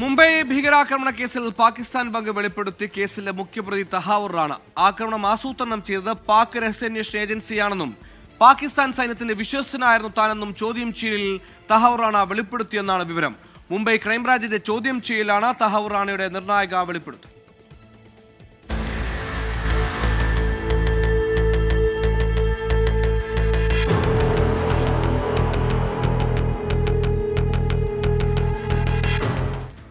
മുംബൈ ഭീകരാക്രമണ കേസിൽ പാകിസ്ഥാൻ പങ്ക് വെളിപ്പെടുത്തി കേസിലെ മുഖ്യപ്രതി തഹാവൂർ റാണ ആക്രമണം ആസൂത്രണം ചെയ്തത് പാക് രഹസ്യാന്വേഷണ ഏജൻസിയാണെന്നും പാകിസ്ഥാൻ സൈന്യത്തിന്റെ വിശ്വസ്തനായിരുന്നു താനെന്നും ചോദ്യം ചെയ്യലിൽ തഹാവൂർ റാണ വെളിപ്പെടുത്തിയെന്നാണ് വിവരം. മുംബൈ ക്രൈംബ്രാഞ്ചിന്റെ ചോദ്യം ചെയ്യലാണ് തഹാവൂർ റാണയുടെ നിർണായക വെളിപ്പെടുത്തൽ.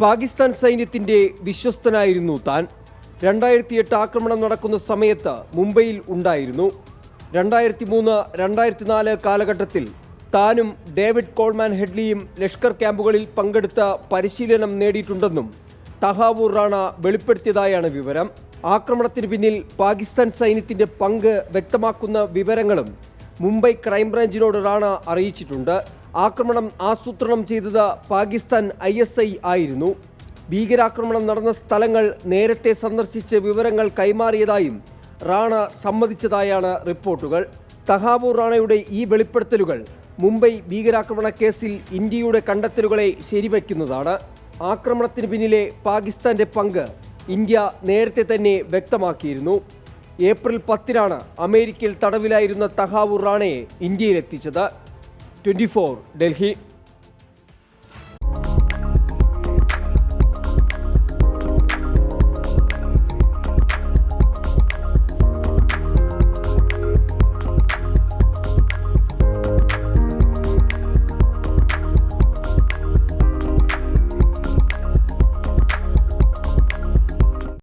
പാകിസ്ഥാൻ സൈന്യത്തിന്റെ വിശ്വസ്തനായിരുന്നു താൻ. 2008 ആക്രമണം നടക്കുന്ന സമയത്ത് മുംബൈയിൽ ഉണ്ടായിരുന്നു. 2003, 2004 കാലഘട്ടത്തിൽ താനും ഡേവിഡ് കോൾമാൻ ഹെഡ്ലിയും ലഷ്കർ ക്യാമ്പുകളിൽ പങ്കെടുത്ത പരിശീലനം നേടിയിട്ടുണ്ടെന്നും തഹാവൂർ റാണ വെളിപ്പെടുത്തിയതായാണ് വിവരം. ആക്രമണത്തിന് പിന്നിൽ പാകിസ്ഥാൻ സൈന്യത്തിന്റെ പങ്ക് വ്യക്തമാക്കുന്ന വിവരങ്ങളും മുംബൈ ക്രൈംബ്രാഞ്ചിനോട് റാണ അറിയിച്ചിട്ടുണ്ട്. ആക്രമണം ആസൂത്രണം ചെയ്തത് പാകിസ്ഥാൻ ISI ആയിരുന്നു. ഭീകരാക്രമണം നടന്ന സ്ഥലങ്ങൾ നേരത്തെ സന്ദർശിച്ച് വിവരങ്ങൾ കൈമാറിയതായും റാണ സമ്മതിച്ചതായാണ് റിപ്പോർട്ടുകൾ. തഹാവൂർ റാണയുടെ ഈ വെളിപ്പെടുത്തലുകൾ മുംബൈ ഭീകരാക്രമണ കേസിൽ ഇന്ത്യയുടെ കണ്ടെത്തലുകളെ ശരിവയ്ക്കുന്നതാണ്. ആക്രമണത്തിന് പിന്നിലെ പാകിസ്ഥാന്റെ പങ്ക് ഇന്ത്യ നേരത്തെ തന്നെ വ്യക്തമാക്കിയിരുന്നു. ഏപ്രിൽ 10 അമേരിക്കയിൽ തടവിലായിരുന്ന തഹാവൂർ റാണയെ ഇന്ത്യയിലെത്തിച്ചത്. 24 ഡൽഹി.